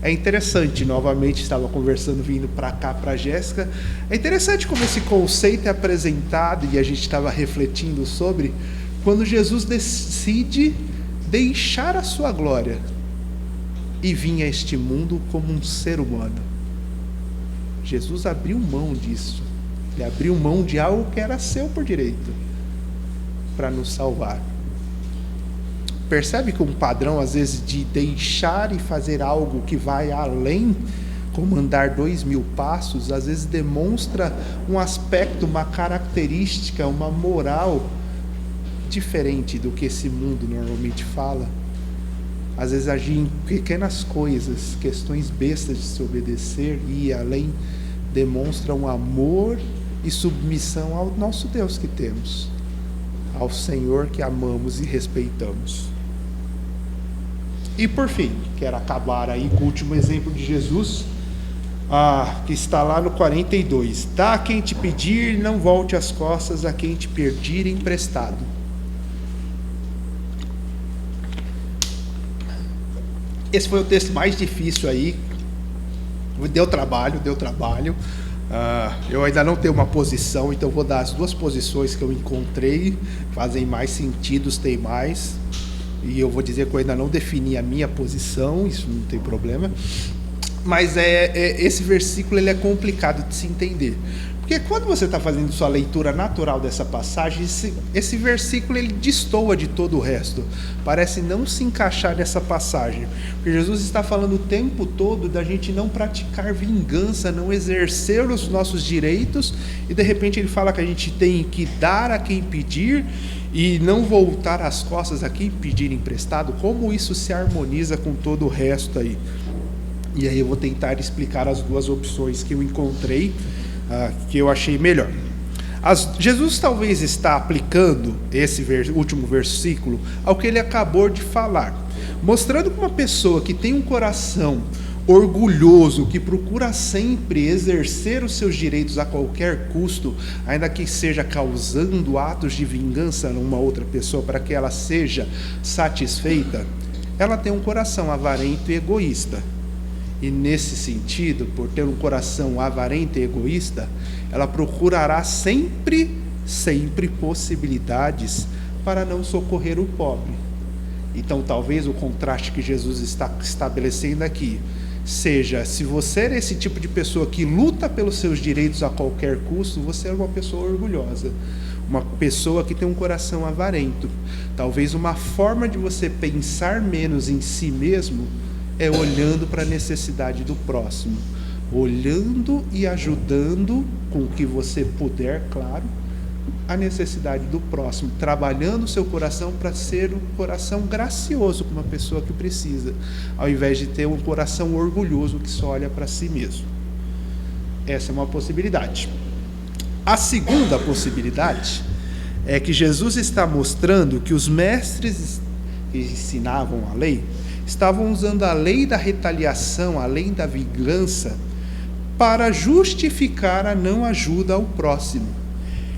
É interessante, novamente estava conversando vindo para cá para a Jéssica, é interessante como esse conceito é apresentado e a gente estava refletindo sobre quando Jesus decide deixar a sua glória e vir a este mundo como um ser humano. Jesus abriu mão disso, ele abriu mão de algo que era seu por direito para nos salvar. Percebe que um padrão, às vezes, de deixar e fazer algo que vai além, como andar 2000 passos, às vezes demonstra um aspecto, uma característica, uma moral diferente do que esse mundo normalmente fala. Às vezes agir em pequenas coisas, questões bestas de se obedecer e ir além, demonstra um amor e submissão ao nosso Deus que temos, ao Senhor que amamos e respeitamos. E por fim, quero acabar aí com o último exemplo de Jesus, que está lá no 42. Dá a quem te pedir, não volte as costas a quem te pedir emprestado. Esse foi o texto mais difícil aí. Deu trabalho. Eu ainda não tenho uma posição, então vou dar as duas posições que eu encontrei, fazem mais sentido, tem mais. E eu vou dizer que eu ainda não defini a minha posição, isso não tem problema. Mas esse versículo ele é complicado de se entender. Porque Porque quando você está fazendo sua leitura natural dessa passagem, esse versículo ele destoa de todo o resto. Parece não se encaixar nessa passagem. Porque Jesus está falando o tempo todo da gente não praticar vingança, não exercer os nossos direitos, e de repente ele fala que a gente tem que dar a quem pedir e não voltar as costas a quem pedir emprestado. Como isso se harmoniza com todo o resto aí? E aí eu vou tentar explicar as duas opções que eu encontrei, que eu achei melhor. Jesus talvez está aplicando esse último versículo ao que ele acabou de falar, mostrando que uma pessoa que tem um coração orgulhoso, que procura sempre exercer os seus direitos a qualquer custo, ainda que seja causando atos de vingança numa outra pessoa para que ela seja satisfeita, ela tem um coração avarento e egoísta. E nesse sentido, por ter um coração avarento e egoísta, ela procurará sempre possibilidades para não socorrer o pobre. Então, talvez o contraste que Jesus está estabelecendo aqui seja: se você é esse tipo de pessoa que luta pelos seus direitos a qualquer custo, você é uma pessoa orgulhosa, uma pessoa que tem um coração avarento. Talvez uma forma de você pensar menos em si mesmo é olhando para a necessidade do próximo, olhando e ajudando com o que você puder, claro, a necessidade do próximo, trabalhando o seu coração para ser um coração gracioso com uma pessoa que precisa, ao invés de ter um coração orgulhoso que só olha para si mesmo. Essa é uma possibilidade. A segunda possibilidade é que Jesus está mostrando que os mestres que ensinavam a lei estavam usando a lei da retaliação, a lei da vingança, para justificar a não ajuda ao próximo.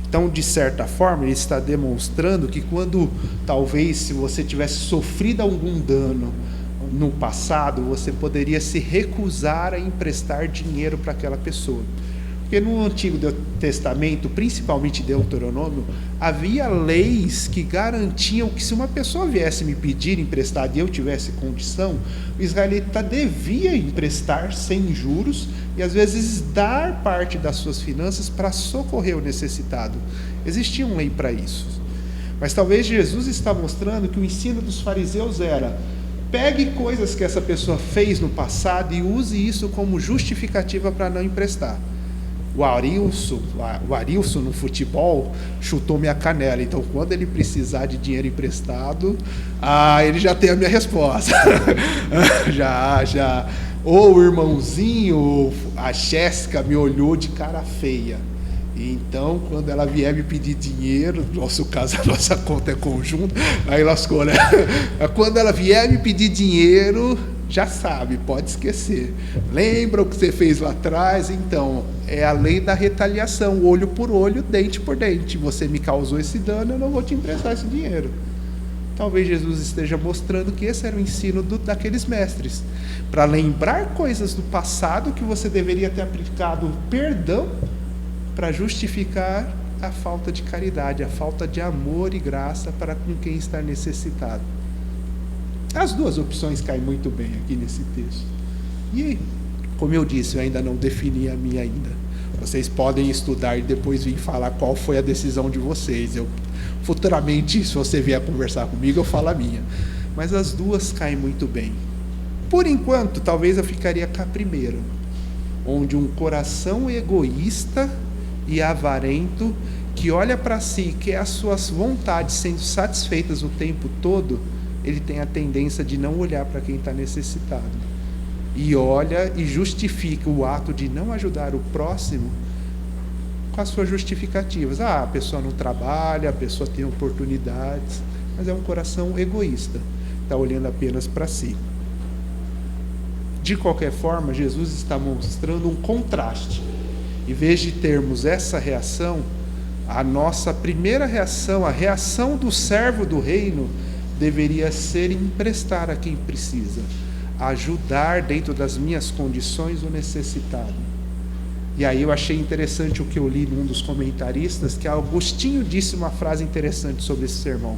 Então, de certa forma, ele está demonstrando que quando, talvez, se você tivesse sofrido algum dano no passado, você poderia se recusar a emprestar dinheiro para aquela pessoa. Porque no Antigo Testamento, principalmente Deuteronômio, havia leis que garantiam que se uma pessoa viesse me pedir emprestado e eu tivesse condição, o israelita devia emprestar sem juros e às vezes dar parte das suas finanças para socorrer o necessitado. Existia uma lei para isso. Mas talvez Jesus está mostrando que o ensino dos fariseus era: pegue coisas que essa pessoa fez no passado e use isso como justificativa para não emprestar. O Arilson no futebol chutou minha canela, então quando ele precisar de dinheiro emprestado, ele já tem a minha resposta. já. Ou o irmãozinho, a Jéssica me olhou de cara feia. Então, quando ela vier me pedir dinheiro, no nosso caso, a nossa conta é conjunta, aí lascou, né? Quando ela vier me pedir dinheiro, já sabe, pode esquecer. Lembra o que você fez lá atrás? Então, é a lei da retaliação, olho por olho, dente por dente. Você me causou esse dano, eu não vou te emprestar esse dinheiro. Talvez Jesus esteja mostrando que esse era o ensino daqueles mestres, para lembrar coisas do passado que você deveria ter aplicado perdão para justificar a falta de caridade, a falta de amor e graça para com quem está necessitado. As duas opções caem muito bem aqui nesse texto. E, como eu disse, eu ainda não defini a minha ainda. Vocês podem estudar e depois vir falar qual foi a decisão de vocês. Futuramente, se você vier conversar comigo, eu falo a minha. Mas as duas caem muito bem. Por enquanto, talvez eu ficaria com a primeira, onde um coração egoísta e avarento, que olha para si e quer as suas vontades sendo satisfeitas o tempo todo, ele tem a tendência de não olhar para quem está necessitado. E olha e justifica o ato de não ajudar o próximo com as suas justificativas. A pessoa não trabalha, a pessoa tem oportunidades, mas é um coração egoísta, está olhando apenas para si. De qualquer forma, Jesus está mostrando um contraste. Em vez de termos essa reação, a nossa primeira reação, a reação do servo do reino, deveria ser emprestar a quem precisa, ajudar dentro das minhas condições o necessitado. E aí eu achei interessante o que eu li num dos comentaristas, que Agostinho disse uma frase interessante sobre esse sermão: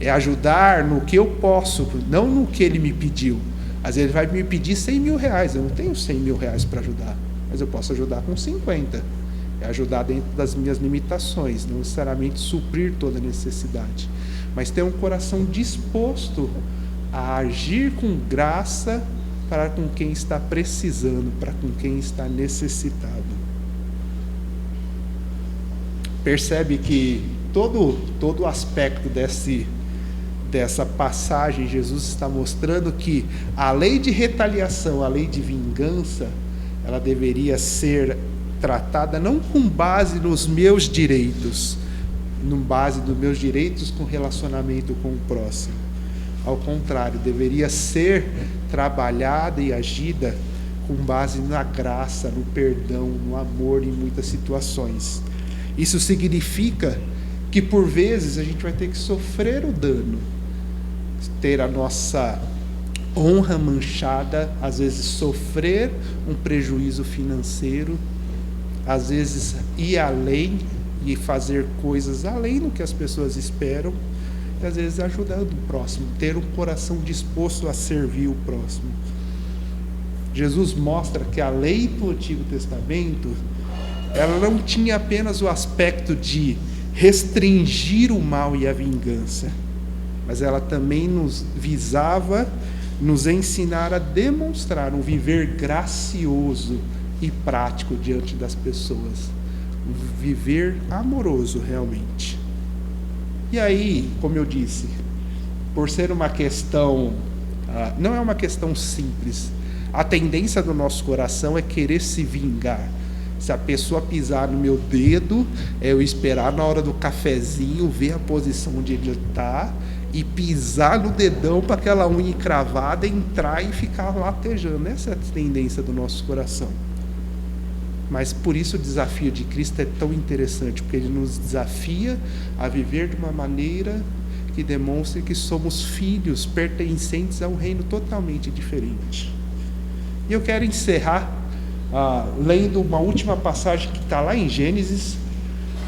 é ajudar no que eu posso, não no que ele me pediu. Às vezes ele vai me pedir 100 mil reais, eu não tenho 100 mil reais para ajudar, mas eu posso ajudar com 50. é ajudar dentro das minhas limitações, não necessariamente suprir toda a necessidade, mas ter um coração disposto a agir com graça para com quem está precisando, para com quem está necessitado. Percebe que todo aspecto dessa passagem, Jesus está mostrando que a lei de retaliação, a lei de vingança, ela deveria ser tratada não com base nos meus direitos, com relacionamento com o próximo. Ao contrário, deveria ser trabalhada e agida com base na graça, no perdão, no amor em muitas situações. Isso significa que por vezes a gente vai ter que sofrer o dano, ter a nossa honra manchada, às vezes sofrer um prejuízo financeiro, às vezes ir além e fazer coisas além do que as pessoas esperam, e às vezes ajudando o próximo, ter um coração disposto a servir o próximo. Jesus mostra que a lei do Antigo Testamento, ela não tinha apenas o aspecto de restringir o mal e a vingança, mas ela também nos visava nos ensinar a demonstrar um viver gracioso e prático diante das pessoas, um viver amoroso realmente. E aí, como eu disse, por ser uma questão, não é uma questão simples, a tendência do nosso coração é querer se vingar. Se a pessoa pisar no meu dedo, é eu esperar na hora do cafezinho, ver a posição onde ele está e pisar no dedão para aquela unha encravada entrar e ficar latejando. Essa é a tendência do nosso coração. Mas por isso o desafio de Cristo é tão interessante, porque ele nos desafia a viver de uma maneira que demonstre que somos filhos pertencentes a um reino totalmente diferente. E eu quero encerrar lendo uma última passagem que está lá em Gênesis,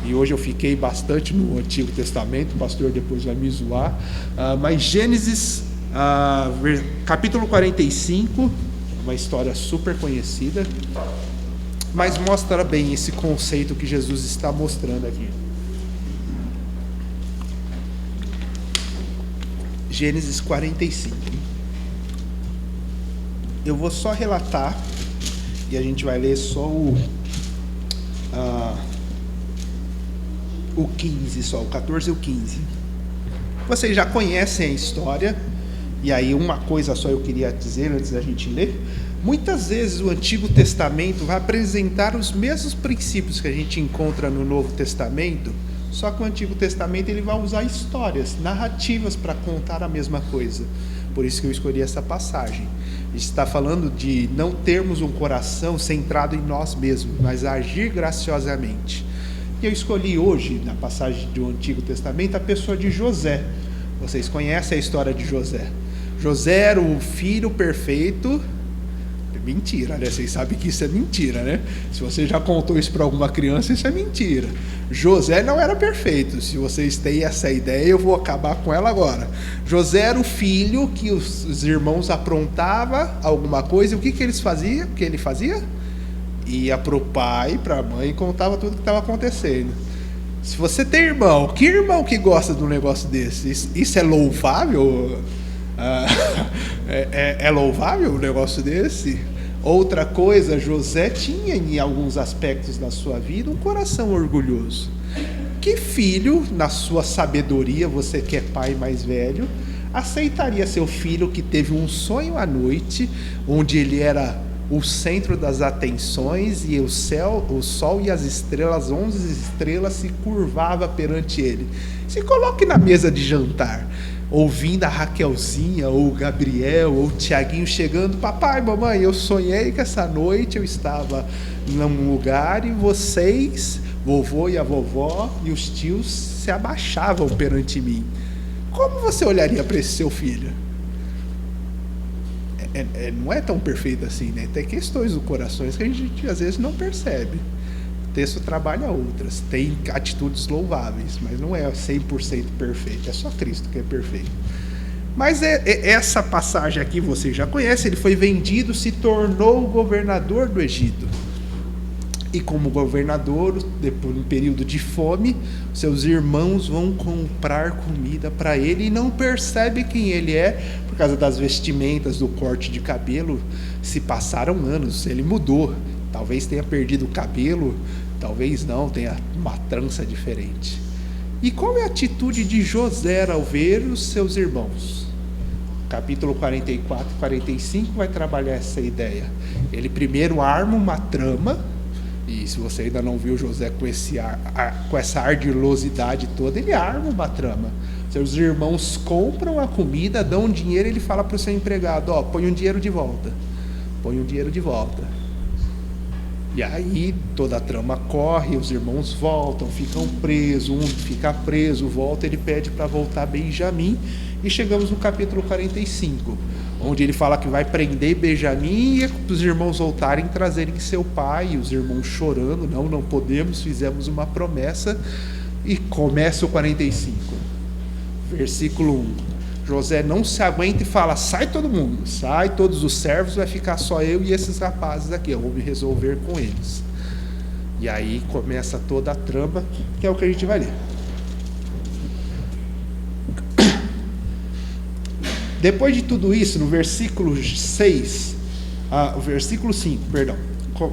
e hoje eu fiquei bastante no Antigo Testamento, o pastor depois vai me zoar, mas Gênesis, capítulo 45, uma história super conhecida, mas mostra bem esse conceito que Jesus está mostrando aqui. Gênesis 45. Eu vou só relatar, e a gente vai ler só o 15, só o 14 e o 15. Vocês já conhecem a história, e aí uma coisa só eu queria dizer antes da gente ler. Muitas vezes o Antigo Testamento vai apresentar os mesmos princípios que a gente encontra no Novo Testamento, só que o Antigo Testamento ele vai usar histórias, narrativas para contar a mesma coisa. Por isso que eu escolhi essa passagem. A gente está falando de não termos um coração centrado em nós mesmos, mas agir graciosamente. E eu escolhi hoje, na passagem do Antigo Testamento, a pessoa de José. Vocês conhecem a história de José. José era o filho perfeito. Mentira, né? Vocês sabem que isso é mentira, né? Se você já contou isso para alguma criança, isso é mentira. José não era perfeito. Se vocês têm essa ideia, eu vou acabar com ela agora. José era o filho que os irmãos aprontavam alguma coisa. E o que eles faziam? O que ele fazia? Ia para o pai, para a mãe e contava tudo o que estava acontecendo. Se você tem irmão, que irmão que gosta de um negócio desse? Isso é louvável? É louvável um negócio desse? Outra coisa, José tinha em alguns aspectos da sua vida um coração orgulhoso. Que filho, na sua sabedoria, você que é pai mais velho, aceitaria seu filho que teve um sonho à noite, onde ele era o centro das atenções e o sol e as estrelas, 11 estrelas se curvava perante ele? Se coloque na mesa de jantar, ouvindo a Raquelzinha, ou o Gabriel, ou o Tiaguinho chegando: papai, mamãe, eu sonhei que essa noite eu estava num lugar e vocês, vovô e a vovó e os tios se abaixavam perante mim. Como você olharia para esse seu filho? Não é tão perfeito assim, né? Tem questões do coração que a gente às vezes não percebe. O texto trabalha outras, tem atitudes louváveis, mas não é 100% perfeito, é só Cristo que é perfeito. Mas essa passagem aqui você já conhece, ele foi vendido, se tornou o governador do Egito. E como governador, depois um período de fome, seus irmãos vão comprar comida para ele e não percebe quem ele é por causa das vestimentas, do corte de cabelo. Se passaram anos, ele mudou. Talvez tenha perdido o cabelo, talvez não, tenha uma trança diferente. E qual é a atitude de José ao ver os seus irmãos? Capítulo 44 e 45 vai trabalhar essa ideia. Ele primeiro arma uma trama. E se você ainda não viu José com essa ardilosidade toda, ele arma uma trama. Seus irmãos compram a comida, dão dinheiro, ele fala para o seu empregado, põe um dinheiro de volta. Põe um dinheiro de volta. E aí toda a trama corre, os irmãos voltam, ficam presos, um fica preso, volta, ele pede para voltar Benjamim, e chegamos no capítulo 45, onde ele fala que vai prender Benjamim e os irmãos voltarem, trazerem seu pai, e os irmãos chorando, não podemos, fizemos uma promessa, e começa o 45, versículo 1. José não se aguenta e fala, sai todo mundo, sai todos os servos, vai ficar só eu e esses rapazes aqui, eu vou me resolver com eles. E aí começa toda a trama, que é o que a gente vai ler. Depois de tudo isso, no versículo 5,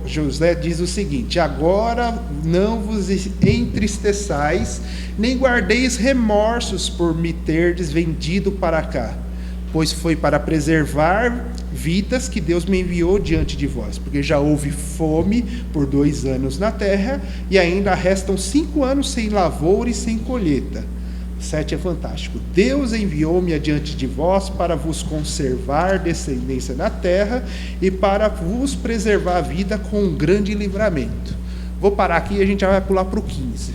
José diz o seguinte: agora não vos entristeçais, nem guardeis remorsos por me terdes vendido para cá, pois foi para preservar vidas que Deus me enviou diante de vós, porque já houve fome por 2 anos na terra, e ainda restam 5 anos sem lavoura e sem colheita. 7 é fantástico. Deus enviou-me adiante de vós para vos conservar descendência na terra e para vos preservar a vida com um grande livramento. Vou parar aqui e a gente já vai pular para o 15.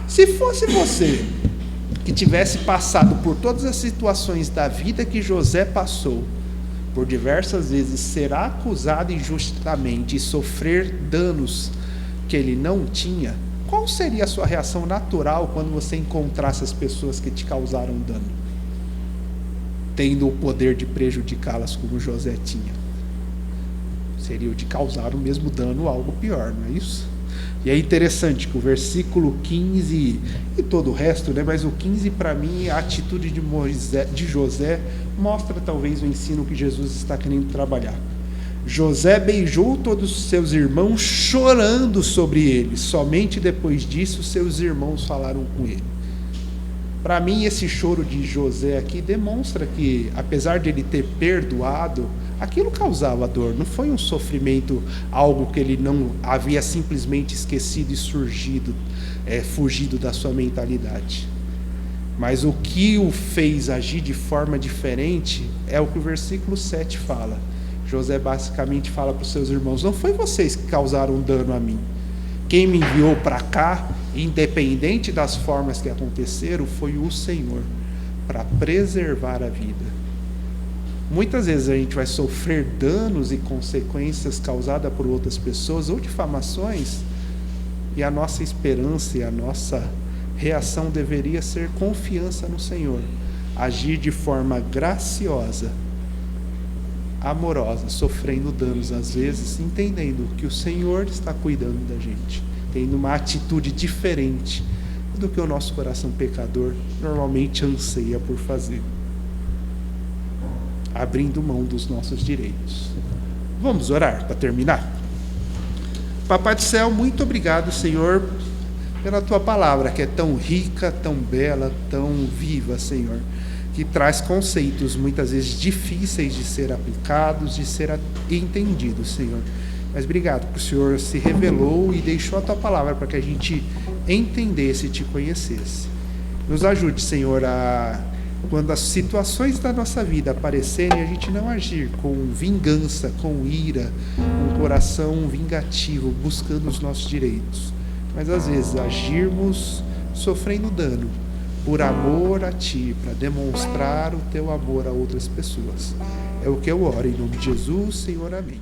Se fosse você que tivesse passado por todas as situações da vida que José passou, por diversas vezes ser acusado injustamente e sofrer danos que ele não tinha, qual seria a sua reação natural quando você encontrasse as pessoas que te causaram dano, tendo o poder de prejudicá-las como José tinha? Seria o de causar o mesmo dano, algo pior, não é isso? E é interessante que o versículo 15 e todo o resto, mas o 15 para mim, a atitude de José mostra talvez o ensino que Jesus está querendo trabalhar. José beijou todos os seus irmãos chorando sobre ele. Somente depois disso seus irmãos falaram com ele. Para mim, esse choro de José aqui demonstra que, apesar de ele ter perdoado, aquilo causava dor. Não foi um sofrimento, algo que ele não havia simplesmente esquecido e fugido da sua mentalidade. Mas o que o fez agir de forma diferente é o que o versículo 7 fala. José basicamente fala para os seus irmãos: não foi vocês que causaram dano a mim. Quem me enviou para cá, independente das formas que aconteceram, foi o Senhor, para preservar a vida. Muitas vezes a gente vai sofrer danos e consequências causadas por outras pessoas ou difamações, e a nossa esperança e a nossa reação deveria ser confiança no Senhor, agir de forma graciosa, amorosa, sofrendo danos às vezes, entendendo que o Senhor está cuidando da gente, tendo uma atitude diferente do que o nosso coração pecador normalmente anseia por fazer, abrindo mão dos nossos direitos. Vamos orar para terminar? Papai do céu, muito obrigado, Senhor, pela tua palavra, que é tão rica, tão bela, tão viva, Senhor, que traz conceitos muitas vezes difíceis de ser aplicados, de ser entendidos, Senhor. Mas obrigado porque o Senhor se revelou e deixou a tua palavra para que a gente entendesse e te conhecesse. Nos ajude, Senhor, quando as situações da nossa vida aparecerem, a gente não agir com vingança, com ira, com um coração vingativo, buscando os nossos direitos, mas às vezes agirmos sofrendo dano, por amor a Ti, para demonstrar o Teu amor a outras pessoas. É o que eu oro em nome de Jesus, Senhor, amém.